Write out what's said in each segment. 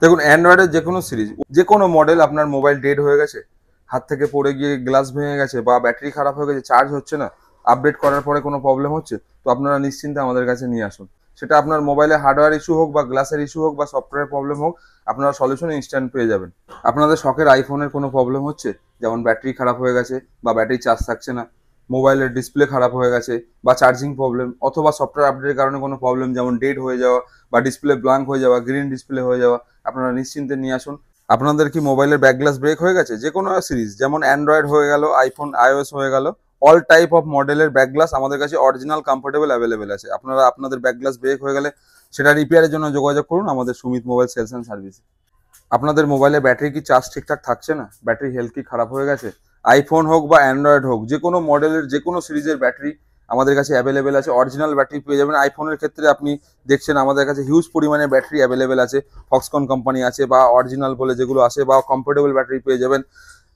দেখুন অ্যান্ড্রয়েডের যে কোনো সিরিজ, যে কোনো মডেল আপনার মোবাইল ডেড হয়ে গেছে, হাত থেকে পড়ে গিয়ে গ্লাস ভেঙে গেছে বা ব্যাটারি খারাপ হয়ে গেছে, চার্জ হচ্ছে না, আপডেট করার পরে কোনো প্রবলেম হচ্ছে, তো আপনারা নিশ্চিন্তে আমাদের কাছে নিয়ে আসুন। সেটা আপনার মোবাইলে হার্ডওয়্যার ইস্যু হোক বা গ্লাসের ইস্যু হোক বা সফটওয়্যার প্রবলেম হোক, আপনারা সলিউশন ইনস্ট্যান্ট পেয়ে যাবেন। আপনাদের শখের আইফোনের কোনো প্রবলেম হচ্ছে, যেমন ব্যাটারি খারাপ হয়ে গেছে বা ব্যাটারি চার্জ থাকছে না, মোবাইলের ডিসপ্লে খারাপ হয়ে গেছে বা চার্জিং প্রবলেম, অথবা সফটওয়্যার আপডেটের কারণে কোনো প্রবলেম যেমন ডেড হয়ে যাওয়া বা ডিসপ্লে ব্ল্যাঙ্ক হয়ে যাওয়া, গ্রিন ডিসপ্লে হয়ে যাওয়া, আপনারা নিশ্চিন্তে নিয়ে আসুন। আপনাদের কি মোবাইলের ব্যাক গ্লাস ব্রেক হয়ে গেছে, যে কোনো সিরিজ, যেমন অ্যান্ড্রয়েড হয়ে গেল, আইফোন আইওএস হয়ে গেল, অল টাইপ অফ মডেলের ব্যাক গ্লাস আমাদের কাছে অরিজিনাল কমফোর্টেবল অ্যাভেলেবেল আছে। আপনারা আপনাদের ব্যাক গ্লাস ব্রেক হয়ে গেলে সেটা রিপেয়ারের জন্য যোগাযোগ করুন আমাদের সুমিত মোবাইল সেলস অ্যান্ড সার্ভিসে। আপনাদের মোবাইলে ব্যাটারি কি চার্জ ঠিকঠাক থাকছে না, ব্যাটারি হেলথ কি খারাপ হয়ে গেছে, আইফোন হোক বা অ্যান্ড্রয়েড হোক, যে কোনো মডেলের যে কোনো সিরিজের ব্যাটারি আমাদের কাছে অ্যাভেলেবেল আছে। অরিজিনাল ব্যাটারি পেয়ে যাবেন। আইফোনের ক্ষেত্রে আপনি দেখছেন আমাদের কাছে হিউজ পরিমাণে ব্যাটারি অ্যাভেলেবেল আছে, ফক্সকন কোম্পানি আছে বা অরিজিনাল বলে যেগুলো আছে, বা কমফোর্টেবল ব্যাটারি পেয়ে যাবেন।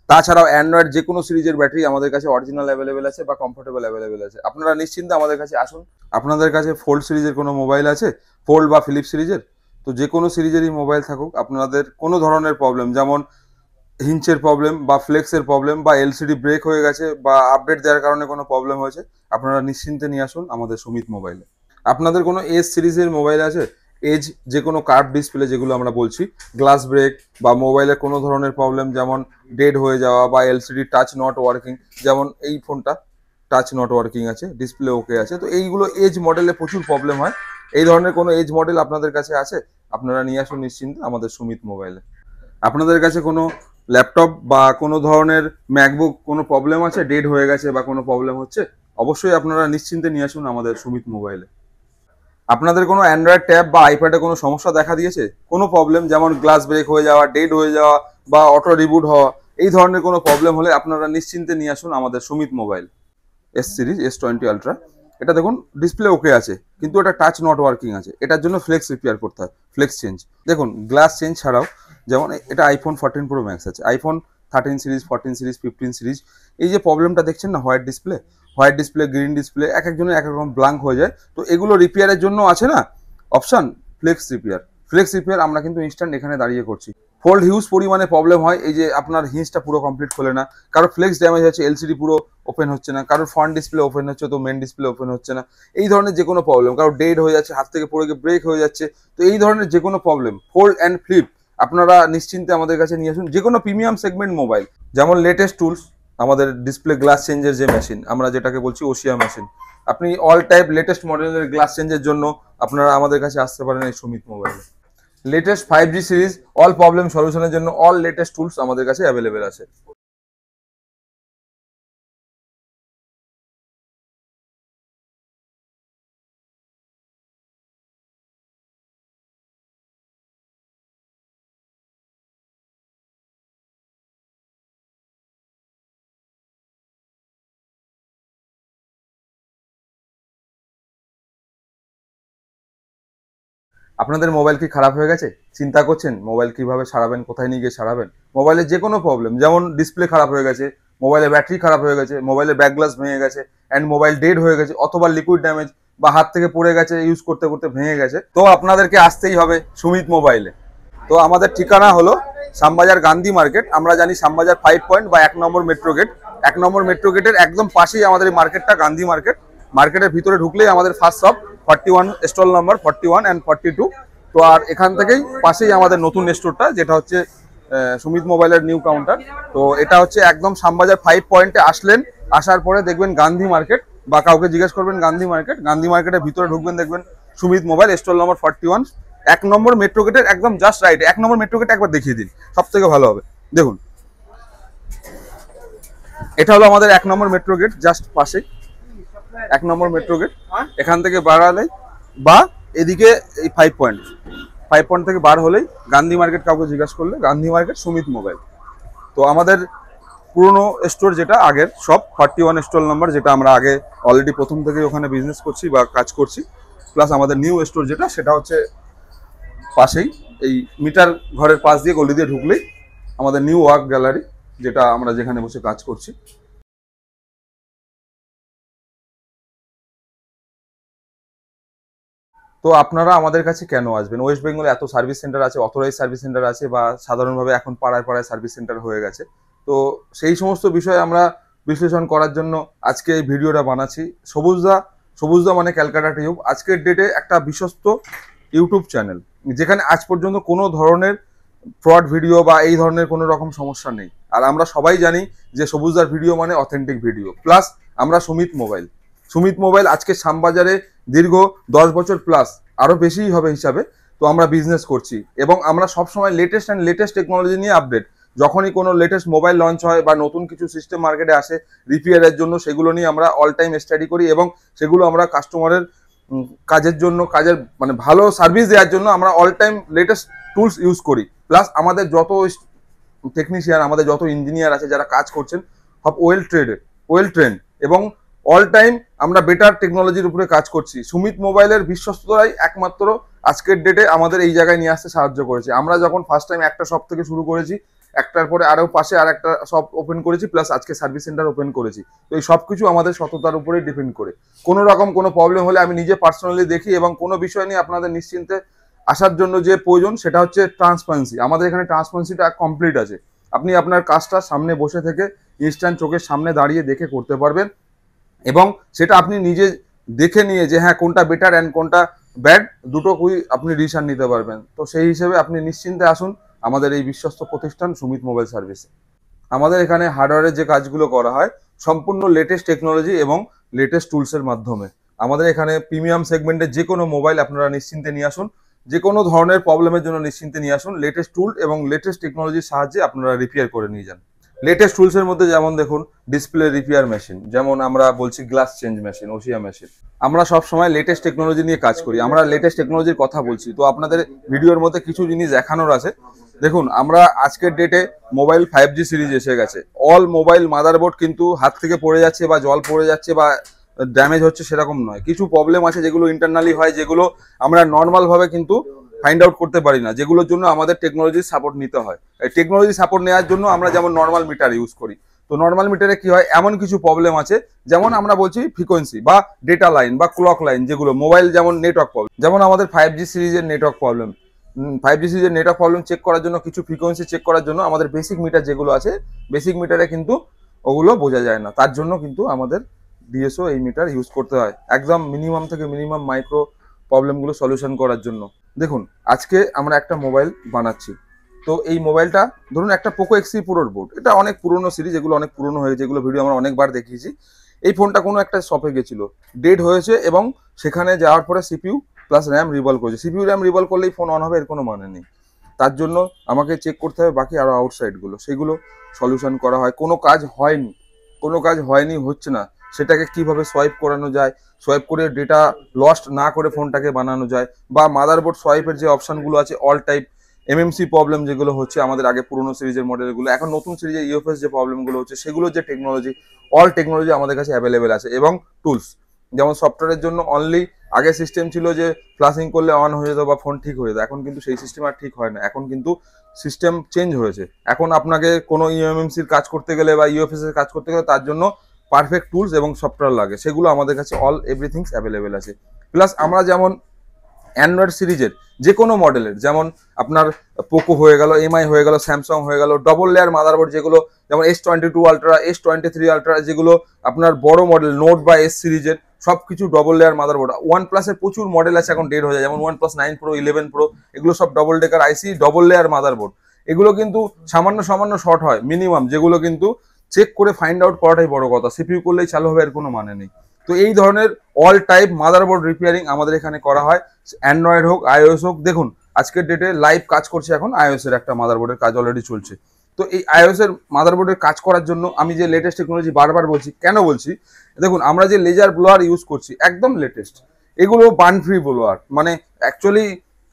তাছাড়াও অ্যান্ড্রয়েড যে কোনো সিরিজের ব্যাটারি আমাদের কাছে অরিজিনাল অ্যাভেলেবেল আছে বা কমফোর্টেবল অ্যাভেলেবেল আছে। আপনারা নিশ্চিন্তে আমাদের কাছে আসুন। আপনাদের কাছে ফোল্ড সিরিজের কোনো মোবাইল আছে, ফোল্ড বা ফিলিপ সিরিজের, তো যে কোনো সিরিজেরই মোবাইল থাকুক, আপনাদের কোনো ধরনের প্রবলেম, যেমন হিঞ্চের প্রবলেম বা ফ্লেক্সের প্রবলেম বা এলসিডি ব্রেক হয়ে গেছে বা আপডেট দেওয়ার কারণে কোনো প্রবলেম হয়েছে, আপনারা নিশ্চিন্তে নিয়ে আসুন আমাদের সুমিত মোবাইলে। আপনাদের কোনো এজ সিরিজের মোবাইল আছে, এজ যে কোনো কার্ভ ডিসপ্লে যেগুলো আমরা বলছি, গ্লাস ব্রেক বা মোবাইলের কোনো ধরনের প্রবলেম যেমন ডেড হয়ে যাওয়া বা এলসিডি টাচ নট ওয়ার্কিং, যেমন এই ফোনটা টাচ নট ওয়ার্কিং আছে, ডিসপ্লে ওকে আছে, তো এইগুলো এজ মডেলে প্রচুর প্রবলেম হয়। এই ধরনের কোনো এজ মডেল আপনাদের কাছে আছে, আপনারা নিয়ে আসুন নিশ্চিন্তে আমাদের সুমিত মোবাইলে। আপনাদের কাছে কোনো ল্যাপটপ বা কোনো ধরনের ম্যাকবুক কোনো প্রবলেম আছে, ডেড হয়ে গেছে বা কোনো প্রবলেম হচ্ছে, অবশ্যই আপনারা নিশ্চিন্তে নিয়ে আসুন আমাদের সুমিত মোবাইলে। আপনাদের কোনো অ্যান্ড্রয়েড ট্যাব বা আইপ্যাডে কোনো সমস্যা দেখা দিয়েছে, কোনো প্রবলেম যেমন গ্লাস ব্রেক হয়ে যাওয়া, ডেড হয়ে যাওয়া বা অটো রিবুট হওয়া, এই ধরনের কোনো প্রবলেম হলে আপনারা নিশ্চিন্তে নিয়ে আসুন আমাদের Sumit mobile. S series S20 ultra, এটা দেখুন ডিসপ্লে ওকে আছে কিন্তু এটা টাচ নট ওয়ার্কিং আছে, এটার জন্য ফ্লেক্স রিপেয়ার করতে হয়, ফ্লেক্স চেঞ্জ। দেখুন গ্লাস চেঞ্জ ছাড়াও, যেমন এটা আইফোন 14 প্রো ম্যাক্স আছে, আইফোন 13 সিরিজ, 14 সিরিজ, 15 সিরিজ, এই যে প্রবলেমটা দেখছেন না, হোয়াইট ডিসপ্লে, গ্রিন ডিসপ্লে, এক একজনের এক এক রকম ব্ল্যাঙ্ক হয়ে যায়, তো এগুলো রিপেয়ারের জন্য আছে না option, flex repair. Flex repair আমরা কিন্তু ইনস্ট্যান্ট এখানে দাঁড়িয়ে করছি। ফোল্ড হিউজ পরিমাণে প্রবলেম হয়, এই যে আপনার হিঞ্জটা পুরো কমপ্লিট খোলে না, কারো ফ্লেক্স ড্যামেজ হচ্ছে, এলসিডি পুরো ওপেন হচ্ছে না, কারোর ফ্রন্ট ডিসপ্লে ওপেন হচ্ছে তো মেন ডিসপ্লে ওপেন হচ্ছে না, এই ধরনের যে কোনো প্রবলেম, কারো ডেড হয়ে যাচ্ছে, হাত থেকে পড়ে গিয়ে ব্রেক হয়ে যাচ্ছে, তো এই ধরনের যে কোনো প্রবলেম, ফোল্ড অ্যান্ড ফ্লিপ, আপনারা নিশ্চিন্তে আমাদের কাছে নিয়ে আসুন। যে কোনো প্রিমিয়াম সেগমেন্ট মোবাইল, যেমন লেটেস্ট টুলস, আমাদের ডিসপ্লে গ্লাস চেঞ্জের যে মেশিন আমরা যেটাকে বলছি ওসিয়া মেশিন, আপনি অল টাইপ লেটেস্ট মডেলের গ্লাস চেঞ্জের জন্য আপনারা আমাদের কাছে আসতে পারেন এই সুমিত মোবাইলে। Latest 5G series, all problem সলিউশনের জন্য অল লেটেস্ট টুলস আমাদের কাছে অ্যাভেলেবেল আছে। আপনাদের মোবাইল কি খারাপ হয়ে গেছে, চিন্তা করছেন মোবাইল কিভাবে সারাবেন, কোথায় নিয়ে গিয়ে সারাবেন, মোবাইলের যে কোনো প্রবলেম, যেমন ডিসপ্লে খারাপ হয়ে গেছে, মোবাইলের ব্যাটারি খারাপ হয়ে গেছে, মোবাইলের ব্যাক গ্লাস ভেঙে গেছে অ্যান্ড মোবাইল ডেড হয়ে গেছে, অথবা লিকুইড ড্যামেজ বা হাত থেকে পড়ে গেছে ইউজ করতে করতে ভেঙে গেছে, তো আপনাদেরকে আসতেই হবে সুমিত মোবাইলে। তো আমাদের ঠিকানা হলো শ্যামবাজার গান্ধী মার্কেট। আমরা জানি শ্যামবাজার 5 পয়েন্ট বা 1 নম্বর মেট্রো গেট, 1 নম্বর মেট্রো গেটের একদম পাশেই আমাদের এই মার্কেটটা, গান্ধী মার্কেট। মার্কেটের ভিতরে ঢুকলেই আমাদের first shop, 41 stall number 41 and 42। তো আর এখান থেকেই পাশেই আমাদের নতুন স্টোরটা, যেটা হচ্ছে সুমিত মোবাইলের নিউ কাউন্টার। তো এটা হচ্ছে একদম শ্যামবাজার 5 পয়েন্টে আসলেন, আসার পরে দেখবেন গান্ধী মার্কেট, বা কাউকে জিজ্ঞেস করবেন গান্ধী মার্কেট, গান্ধী মার্কেটের ভিতরে ঢুকবেন, দেখবেন সুমিত মোবাইল স্টল নাম্বার 41, 1 নম্বর মেট্রো গেটের একদম জাস্ট রাইট। 1 নম্বর মেট্রো গেট একবার দেখিয়ে দিন, সব থেকে ভালো হবে। দেখুন এটা হলো আমাদের 1 নম্বর মেট্রো গেট, জাস্ট পাশে 1 নম্বর মেট্রো গেট। এখান থেকে বাড়ালে বা এদিকে এই 5 পয়েন্ট, 5 পয়েন্ট থেকে বার হলেই গান্ধী মার্কেট, কাউকে জিজ্ঞাসা করলে গান্ধী মার্কেট সুমিত মোবাইল। তো আমাদের পুরনো স্টোর যেটা আগের সব 41 স্টল নাম্বার, যেটা আমরা আগে অলরেডি প্রথম থেকে ওখানে বিজনেস করছি বা কাজ করছি, প্লাস আমাদের নিউ স্টোর যেটা, সেটা হচ্ছে পাশেই এই মিটার ঘরের পাশ দিয়ে গলি দিয়ে ঢুকলেই আমাদের নিউ ওয়ার্ক গ্যালারি, যেটা আমরা যেখানে বসে কাজ করছি। তো আপনারা আমাদের কাছে কেন আসবেন? ওয়েস্ট বেঙ্গলে এত সার্ভিস সেন্টার আছে, অথরাইজ সার্ভিস সেন্টার আছে, বা সাধারণভাবে এখন পাড়ায় পাড়ায় সার্ভিস সেন্টার হয়ে গেছে। তো সেই সমস্ত বিষয় আমরা বিশ্লেষণ করার জন্য আজকে এই ভিডিওটা বানাচ্ছি। সবুজদা মানে ক্যালকাটা টিউব আজকের ডেটে একটা বিশ্বস্ত ইউটিউব চ্যানেল, যেখানে আজ পর্যন্ত কোনো ধরনের ফ্রড ভিডিও বা এই ধরনের কোনো রকম সমস্যা নেই। আর আমরা সবাই জানি যে সবুজদার ভিডিও মানে অথেন্টিক ভিডিও। প্লাস আমরা সুমিত মোবাইল আজকে শ্যামবাজারে দীর্ঘ 10 বছর প্লাস, আরো বেশিই হবে হিসাবে, তো আমরা বিজনেস করছি এবং আমরা সবসময় লেটেস্ট টেকনোলজি নিয়ে আপডেট। যখনই কোনো লেটেস্ট মোবাইল লঞ্চ হয় বা নতুন কিছু সিস্টেম মার্কেটে আসে রিপেয়ারের জন্য, সেগুলো নিয়ে আমরা অল টাইম স্টাডি করি এবং সেগুলো আমরা কাস্টমারের কাজের মানে ভালো সার্ভিস দেওয়ার জন্য আমরা all time latest tools use করি। প্লাস আমাদের যত টেকনিশিয়ান, আমাদের যত ইঞ্জিনিয়ার আছে যারা কাজ করছেন, সব ওয়েল ট্রেন্ড এবং অল টাইম আমরা বেটার টেকনোলজির উপরে কাজ করছি। সুমিত মোবাইলের বিশ্বস্ততাই একমাত্র আজকের ডেটে আমাদের এই জায়গায় নিয়ে আসতে সাহায্য করেছে। আমরা যখন ফার্স্ট টাইম একটা শপ থেকে শুরু করেছি, একটার পরে আরও পাশে আর একটা শপ ওপেন করেছি, প্লাস আজকে সার্ভিস সেন্টার ওপেন করেছি। তো এই সব কিছু আমাদের সততার উপরেই ডিপেন্ড করে। কোনো রকম কোনো প্রবলেম হলে আমি নিজে পার্সোনালি দেখি এবং কোনো বিষয় নিয়ে আপনাদের নিশ্চিন্তে আসার জন্য যে প্রয়োজন সেটা হচ্ছে ট্রান্সপারেন্সি। আমাদের এখানে ট্রান্সপারেন্সিটা কমপ্লিট আছে। আপনি আপনার কাজটা সামনে বসে থেকে ইনস্ট্যান্ট চোখের সামনে দাঁড়িয়ে দেখে করতে পারবেন এবং সেটা আপনি নিজে দেখে নিয়ে যে হ্যাঁ কোনটা বেটার অ্যান্ড কোনটা ব্যাড, দুটোই আপনি ডিসিশন নিতে পারবেন। তো সেই হিসেবে আপনি নিশ্চিন্তে আসুন আমাদের এই বিশ্বস্ত প্রতিষ্ঠান সুমিত মোবাইল সার্ভিসে। আমাদের এখানে হার্ডওয়্যারের যে কাজগুলো করা হয় সম্পূর্ণ লেটেস্ট টেকনোলজি এবং লেটেস্ট টুলসের মাধ্যমে। আমাদের এখানে প্রিমিয়াম সেগমেন্টের যে কোনো মোবাইল আপনারা নিশ্চিন্তে নিয়ে আসুন, যে কোনো ধরনের প্রবলেমের জন্য নিশ্চিন্তে নিয়ে আসুন। লেটেস্ট টুল এবং লেটেস্ট টেকনোলজির সাহায্যে আপনারা রিপেয়ার করে নিয়ে যান। লেটেস্ট টুলসের মধ্যে যেমন দেখুন ডিসপ্লে রিপেয়ার মেশিন, যেমন আমরা বলছি গ্লাস চেঞ্জ মেশিন, ওসিয়া মেশিন। আমরা সব সময় লেটেস্ট টেকনোলজি নিয়ে কাজ করি, আমরা লেটেস্ট টেকনোলজির কথা বলছি। তো আপনাদের ভিডিওর মধ্যে কিছু জিনিস দেখানোর আছে। দেখুন আমরা আজকের ডেটে মোবাইল 5G সিরিজ এসে গেছে। অল মোবাইল মাদারবোর্ড কিন্তু হাত থেকে পড়ে যাচ্ছে বা জল পড়ে যাচ্ছে বা ড্যামেজ হচ্ছে সেরকম নয়। কিছু প্রবলেম আছে যেগুলো ইন্টারনালি হয়, যেগুলো আমরা নর্মাল ভাবে কিন্তু ফাইন্ড আউট করতে পারি না, যেগুলোর জন্য আমাদের টেকনোলজির সাপোর্ট নিতে হয়। এই টেকনোলজি সাপোর্ট নেওয়ার জন্য আমরা যেমন নর্মাল মিটার ইউজ করি। তো নর্মাল মিটারে কি হয়, এমন কিছু প্রবলেম আছে, যেমন আমরা বলছি ফ্রিকোয়েন্সি বা ডেটা লাইন বা ক্লক লাইন, যেগুলো মোবাইল যেমন নেটওয়ার্ক প্রবলেম, যেমন আমাদের 5G সিরিজের নেটওয়ার্ক প্রবলেম। 5G সিরিজের নেটওয়ার্ক প্রবলেম চেক করার জন্য, কিছু ফ্রিকোয়েন্সি চেক করার জন্য আমাদের বেসিক মিটার যেগুলো আছে, বেসিক মিটারে কিন্তু ওগুলো বোঝা যায় না। তার জন্য কিন্তু আমাদের ডিএসও এই মিটার ইউজ করতে হয় একদম মিনিমাম থেকে মিনিমাম মাইক্রো প্রবলেমগুলো সলিউশন করার জন্য। দেখুন আজকে আমরা একটা মোবাইল বানাচ্ছি। তো এই মোবাইলটা ধরুন একটা পোকো X3 প্রোর বোর্ড, এটা অনেক পুরনো সিরিজ, এগুলো অনেক পুরনো হয়ে গেছে, এগুলো ভিডিও আমরা অনেকবার দেখিয়েছি। এই ফোনটা কোনো একটা শপে গেছিল, ডেড হয়েছে এবং সেখানে যাওয়ার পরে সিপিইউ প্লাস র্যাম রিভলভ করেছে। সিপিইউ র্যাম রিভলভ করলেই ফোন অন হবে এর কোনো মানে নেই। তার জন্য আমাকে চেক করতে হবে বাকি আরও আউটসাইডগুলো, সেগুলো সলিউশন করা হয়। কোনো কাজ হয়নি হচ্ছে না, সেটাকে কিভাবে সোয়াইপ করানো যায়, সোয়াইপ করে ডেটা লস্ট না করে ফোনটাকে বানানো যায়, বা মাদারবোর্ড সোয়াইপের যে অপশনগুলো আছে অল টাইপ এমএমসি প্রবলেম যেগুলো হচ্ছে আমাদের আগে পুরোনো সিরিজের মডেলগুলো, এখন নতুন সিরিজের ইউএফএস যে প্রবলেমগুলো হচ্ছে, সেগুলো যে টেকনোলজি, অল টেকনোলজি আমাদের কাছে অ্যাভেলেবেল আছে। এবং টুলস যেমন সফটওয়্যারের জন্য অনলি আগে সিস্টেম ছিল যে ফ্লাশিং করলে অন হয়ে যেত বা ফোন ঠিক হয়ে যেত, এখন কিন্তু সেই সিস্টেম আর ঠিক হয় না। এখন কিন্তু সিস্টেম চেঞ্জ হয়েছে। এখন আপনাকে কোনো ইউএমএমসির কাজ করতে গেলে বা ইউএফএস এর কাজ করতে গেলে তার জন্য পারফেক্ট টুলস এবং সফটওয়্যার লাগে, সেগুলো আমাদের কাছে অল এভরিথিংস অ্যাভেলেবেল আছে। প্লাস আমরা যেমন অ্যান্ড্রয়েড সিরিজের যে কোনো মডেলের, যেমন আপনার পোকো হয়ে গেল, এমআই হয়ে গেল, স্যামসাং হয়ে গেল, ডবল লেয়ার মাদারবোর্ড যেগুলো, যেমন S22 আলট্রা, S23 আলট্রা, যেগুলো আপনার বড় মডেল নোট বা এস সিরিজের, সব কিছু ডবল লেয়ার মাদারবোর্ড। OnePlus-এর প্রচুর মডেল আছে এখন ডেড হয়ে যায়, যেমন OnePlus 9 Pro, 11 Pro, এগুলো সব ডবল ডেকার আইসি, ডবল লেয়ার মাদারবোর্ড। এগুলো কিন্তু সামান্য শর্ট হয় মিনিমাম, যেগুলো কিন্তু চেক করে ফাইন্ড আউট করাটাই বড় কথা। সিপিইউ করলেই চালু হবে এর কোনো মানে নেই। তো এই ধরনের অল টাইপ মাদারবোর্ড রিপেয়ারিং আমাদের এখানে করা হয়, অ্যান্ড্রয়েড হোক আইওএস হোক। দেখুন আজকের ডেটে লাইভ কাজ করছে এখন আইওএস এর একটা মাদারবোর্ডের কাজ অলরেডি চলছে। তো এই আইওএস এর মাদারবোর্ডের কাজ করার জন্য আমি যে লেটেস্ট টেকনোলজি বারবার বলছি, কেন বলছি, দেখুন আমরা যে লেজার ব্লোয়ার ইউজ করছি একদম লেটেস্ট, এগুলো বার্ন ফ্রি ব্লোয়ার, মানে অ্যাকচুয়ালি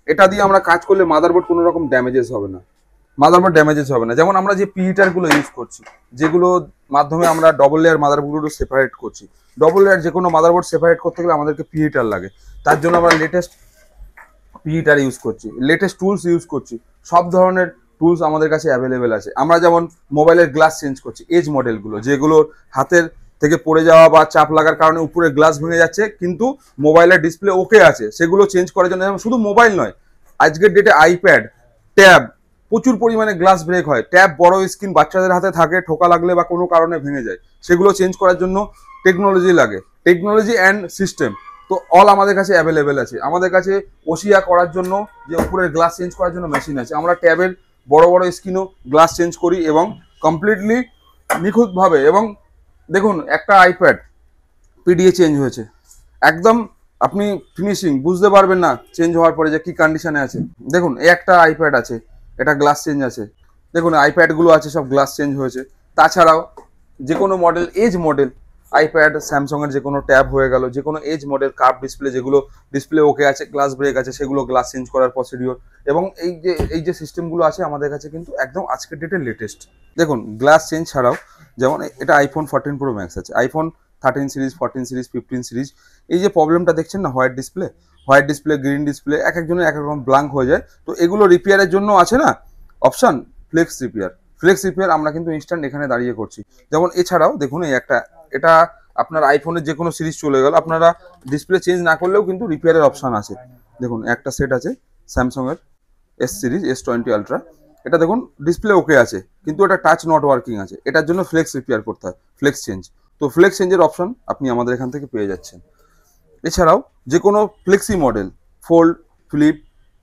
এটা দিয়ে আমরা কাজ করলে মাদারবোর্ড কোনো রকম ড্যামেজেস হবে না। যেমন আমরা যে পিহিটারগুলো ইউজ করছি, যেগুলো মাধ্যমে আমরা ডবল লেয়ার মাদারবোর্ডগুলো সেপারেট করছি। ডবল লেয়ার যে কোনো মাদারবোর্ড সেপারেট করতে গেলে আমাদেরকে পিহিটার লাগে, তার জন্য আমরা লেটেস্ট পিহিটার ইউজ করছি, লেটেস্ট টুলস ইউজ করছি। সব ধরনের টুলস আমাদের কাছে অ্যাভেলেবেল আছে। আমরা যেমন মোবাইলের গ্লাস চেঞ্জ করছি, এজ মডেলগুলো, যেগুলোর হাতের থেকে পড়ে যাওয়া বা চাপ লাগার কারণে উপরে গ্লাস ভেঙে যাচ্ছে, কিন্তু মোবাইলের ডিসপ্লে ওকে আছে, সেগুলো চেঞ্জ করার জন্য শুধু মোবাইল নয়, আজকের ডেটে আইপ্যাড, ট্যাব, প্রচুর পরিমাণে গ্লাস ব্রেক হয়। ট্যাব বড় স্ক্রিন বাচ্চাদের হাতে থাকে, ঠোকা লাগলে বা কোনো কারণে ভেঙে যায়, সেগুলো চেঞ্জ করার জন্য টেকনোলজি লাগে, টেকনোলজি অ্যান্ড সিস্টেম। তো অল আমাদের কাছে অ্যাভেলেবেল আছে। আমাদের কাছে ওসিয়া করার জন্য যে উপরের গ্লাস চেঞ্জ করার জন্য মেশিন আছে, আমরা ট্যাবের বড় বড় স্ক্রিনও গ্লাস চেঞ্জ করি এবং কমপ্লিটলি নিখুঁতভাবে। এবং দেখুন, একটা আইপ্যাড পিডিএ চেঞ্জ হয়েছে, একদম আপনি ফিনিশিং বুঝতে পারবেন না চেঞ্জ হওয়ার পরে যে কি কন্ডিশনে আছে। দেখুন, এই একটা আইপ্যাড আছে, এটা গ্লাস চেঞ্জ আছে। দেখুন, আইপ্যাডগুলো আছে সব গ্লাস চেঞ্জ হয়েছে। তাছাড়াও যে কোনো মডেল, এজ মডেল আইপ্যাড, স্যামসংয়ের যে কোনো ট্যাব হয়ে গেল, যে কোনো এজ মডেল কার্ভ ডিসপ্লে, যেগুলো ডিসপ্লে ওকে আছে, গ্লাস ব্রেক আছে, সেগুলো গ্লাস চেঞ্জ করার প্রসিডিওর। এবং এই যে সিস্টেমগুলো আছে আমাদের কাছে কিন্তু একদম আজকের ডেটে লেটেস্ট। দেখুন, গ্লাস চেঞ্জ ছাড়াও যেমন এটা আইফোন 14 প্রো ম্যাক্স আছে, আইফোন 13 সিরিজ, 14 সিরিজ, 15 সিরিজ। এই যে প্রবলেমটা দেখছেন না, হোয়াইট ডিসপ্লে, গ্রিন ডিসপ্লে, এক একজনের এক এক রকম ব্ল্যাঙ্ক হয়ে যায়। তো এগুলো রিপেয়ারের জন্য আছে না অপশান, ফ্লেক্স রিপেয়ার আমরা কিন্তু ইনস্ট্যান্ট এখানে দাঁড়িয়ে করছি। যেমন এছাড়াও দেখুন, এই একটা, এটা আপনার আইফোনের যে কোনো সিরিজ চলে গেল, আপনারা ডিসপ্লে চেঞ্জ না করলেও কিন্তু রিপেয়ারের অপশান আছে। দেখুন, একটা সেট আছে স্যামসংয়ের এস সিরিজ, S20 আলট্রা। এটা দেখুন ডিসপ্লে ওকে আছে, কিন্তু এটা টাচ নট ওয়ার্কিং আছে, এটার জন্য ফ্লেক্স রিপেয়ার করতে হয়, ফ্লেক্স চেঞ্জ। তো ফ্লেক্স চেঞ্জের অপশন আপনি আমাদের এখান থেকে পেয়ে যাচ্ছেন। এছাড়াও যে কোনো ফ্লেক্সি মডেল, ফোল্ড, ফ্লিপ,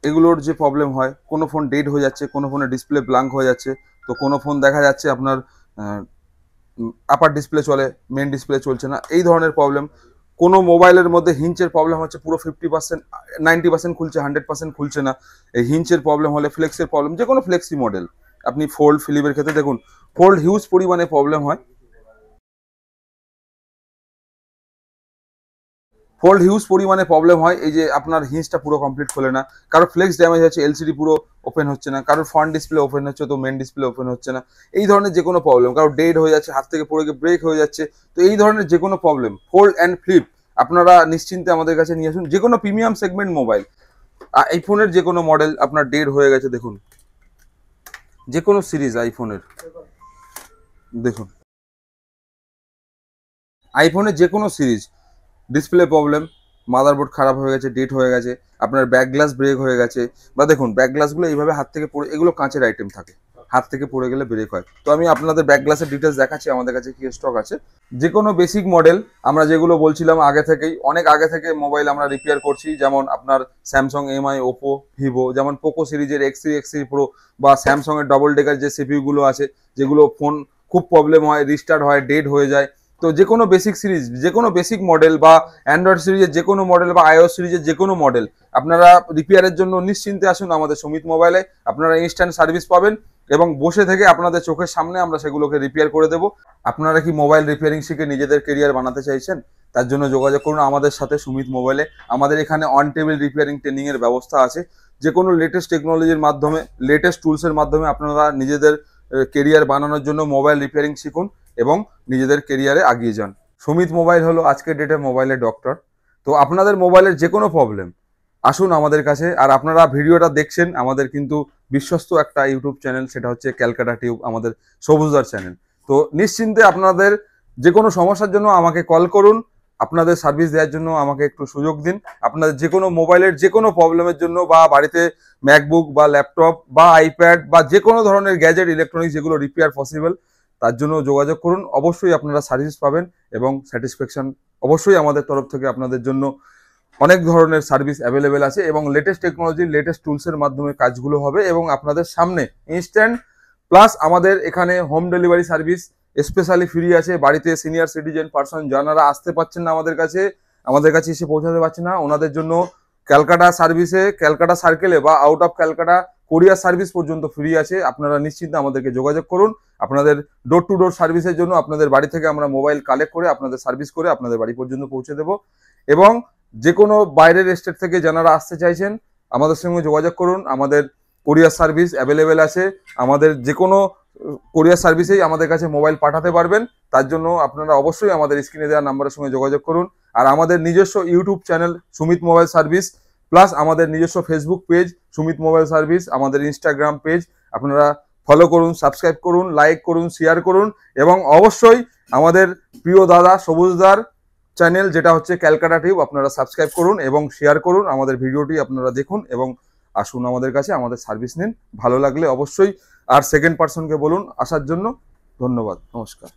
এগুলোর যে প্রবলেম হয়, কোনো ফোন ডেড হয়ে যাচ্ছে, কোনো ফোনে ডিসপ্লে ব্ল্যাঙ্ক হয়ে যাচ্ছে, তো কোনো ফোন দেখা যাচ্ছে আপনার আপার ডিসপ্লে চলে, মেন ডিসপ্লে চলছে না, এই ধরনের প্রবলেম। কোনো মোবাইলের মধ্যে হিঞ্চের প্রবলেম হচ্ছে, পুরো 50%, 90% খুলছে, 100% খুলছে না, এই হিঞ্চের প্রবলেম হলে, ফ্লেক্সের প্রবলেম, যে কোনো ফ্লেক্সি মডেল আপনি ফোল্ড, ফ্লিপের ক্ষেত্রে দেখুন ফোল্ড হিউজ পরিমাণে প্রবলেম হয়, এই যে আপনার হিঞ্চটা পুরো কমপ্লিট খোলে না, কারো ফ্লেক্স ড্যামেজ হচ্ছে, এলসিডি পুরো ওপেন হচ্ছে না, কারোর ফ্রন্ট ডিসপ্লে ওপেন হচ্ছে তো মেন ডিসপ্লে ওপেন হচ্ছে না, এই ধরনের যে কোনো প্রবলেম, কারো ডেড হয়ে যাচ্ছে, হাত থেকে পড়ে গিয়ে ব্রেক হয়ে যাচ্ছে। তো এই ধরনের যে কোনো প্রবলেম, ফোল্ড অ্যান্ড ফ্লিপ, আপনারা নিশ্চিন্তে আমাদের কাছে নিয়ে আসুন। যে কোনো প্রিমিয়াম সেগমেন্ট মোবাইল, আইফোনের যে কোনো মডেল আপনার ডেড হয়ে গেছে, দেখুন যে কোনো সিরিজ আইফোনের, দেখুন আইফোনের যে কোনো সিরিজ, ডিসপ্লে প্রবলেম, মাদারবোর্ড খারাপ হয়ে গেছে, ডেট হয়ে গেছে, আপনার ব্যাক গ্লাস ব্রেক হয়ে গেছে, বা দেখুন ব্যাক গ্লাসগুলো এইভাবে হাত থেকে পড়ে, এগুলো কাঁচের আইটেম থাকে, হাত থেকে পড়ে গেলে ব্রেক হয়। তো আমি আপনাদের ব্যাক গ্লাসের ডিটেলস দেখাচ্ছি আমাদের কাছে কি স্টক আছে। যে কোনো বেসিক মডেল, আমরা যেগুলো বলছিলাম আগে থেকেই, অনেক আগে থেকে মোবাইল আমরা রিপেয়ার করছি, যেমন আপনার স্যামসাং, এমআই, ওপো, ভিভো, যেমন পোকো সিরিজের X3 প্রো, বা স্যামসংয়ের ডবল ডেকার যে সিপিইউগুলো আছে, যেগুলো ফোন খুব প্রবলেম হয়, রিস্টার্ট হয়, ডেড হয়ে যায়। তো যে কোনো বেসিক সিরিজ, যে কোনো বেসিক মডেল, বা অ্যান্ড্রয়েড সিরিজের যে কোনো মডেল, বা iOS সিরিজের যে কোনো মডেল, আপনারা রিপেয়ারের জন্য নিশ্চিন্তে আসুন আমাদের সুমিত মোবাইলে। আপনারা ইনস্ট্যান্ট সার্ভিস পাবেন এবং বসে থেকে আপনাদের চোখের সামনে আমরা সেগুলোকে রিপেয়ার করে দেবো। আপনারা কি মোবাইল রিপেয়ারিং শিখে নিজেদের কেরিয়ার বানাতে চাইছেন? তার জন্য যোগাযোগ করুন আমাদের সাথে সুমিত মোবাইলে। আমাদের এখানে অন টেবিল রিপেয়ারিং ট্রেনিং এর ব্যবস্থা আছে। যে কোনো লেটেস্ট টেকনোলজির মাধ্যমে, লেটেস্ট টুলসের মাধ্যমে আপনারা নিজেদের কেরিয়ার বানানোর জন্য মোবাইল রিপেয়ারিং শিখুন এবং নিজেদের কেরিয়ারে এগিয়ে যান। সুমিত মোবাইল হলো আজকের ডেটে মোবাইলের ডক্টর। তো আপনাদের মোবাইলের যে কোনো প্রবলেম আসুন আমাদের কাছে। আর আপনারা ভিডিওটা দেখছেন, আমাদের কিন্তু বিশ্বস্ত একটা ইউটিউব চ্যানেল, সেটা হচ্ছে ক্যালকাটা টিউব, আমাদের সবুজদার চ্যানেল। তো নিশ্চিন্তে আপনাদের যে কোনো সমস্যার জন্য আমাকে কল করুন, আপনাদের সার্ভিস দেওয়ার জন্য আমাকে একটু সুযোগ দিন। আপনাদের যে কোনো মোবাইলের যে কোনো প্রবলেমের জন্য, বা বাড়িতে ম্যাকবুক বা ল্যাপটপ বা আইপ্যাড বা যে কোনো ধরনের গ্যাজেট, ইলেকট্রনিক্স যেগুলো রিপেয়ার পসিবল, তার জন্য যোগাযোগ করুন। অবশ্যই আপনারা সার্ভিস পাবেন এবং স্যাটিসফ্যাকশন অবশ্যই আমাদের তরফ থেকে আপনাদের জন্য অনেক ধরনের সার্ভিস অ্যাভেলেবেল আছে, এবং লেটেস্ট টেকনোলজি, লেটেস্ট টুলসের মাধ্যমে কাজগুলো হবে এবং আপনাদের সামনে ইনস্ট্যান্ট। প্লাস আমাদের এখানে home delivery service specially free আছে। বাড়িতে সিনিয়র সিটিজেন পার্সন যারা আসতে পারছেন না আমাদের কাছে এসে পৌঁছাতে পারছে না, ওনাদের জন্য ক্যালকাটা সার্ভিসে, ক্যালকাটা সার্কেলে বা আউট অফ ক্যালকাটা কোরিয়ার সার্ভিস পর্যন্ত ফ্রি আছে। আপনারা নিশ্চিন্তে আমাদেরকে যোগাযোগ করুন। আপনাদের ডোর টু ডোর সার্ভিসের জন্য আপনাদের বাড়ি থেকে আমরা মোবাইল কালেক্ট করে আপনাদের সার্ভিস করে আপনাদের বাড়ি পর্যন্ত পৌঁছে দেবো। এবং যে কোনো বাইরের স্টেট থেকে যারা আসতে চাইছেন আমাদের সঙ্গে যোগাযোগ করুন। আমাদের কোরিয়ার সার্ভিস অ্যাভেলেবেল আছে। আমাদের যে কোনো কোরিয়ার সার্ভিসেই আমাদের কাছে মোবাইল পাঠাতে পারবেন। তার জন্য আপনারা অবশ্যই আমাদের স্ক্রিনে দেওয়া নাম্বারের সঙ্গে যোগাযোগ করুন। আর আমাদের নিজস্ব YouTube channel Sumit mobile service, plus আমাদের নিজস্ব Facebook page Sumit mobile service, আমাদের ইনস্টাগ্রাম পেজ, আপনারা ফলো করুন, সাবস্ক্রাইব করুন, লাইক করুন, শেয়ার করুন এবং অবশ্যই আমাদের প্রিয় দাদা সবুজদার চ্যানেল যেটা হচ্ছে ক্যালকাটা টিউব, আপনারা সাবস্ক্রাইব করুন এবং শেয়ার করুন। আমাদের ভিডিওটি আপনারা দেখুন এবং আসুন আমাদের কাছে, আমাদের সার্ভিস নিন। ভালো লাগলে অবশ্যই আর সেকেন্ড পার্সনকে বলুন আসার জন্য। ধন্যবাদ, নমস্কার।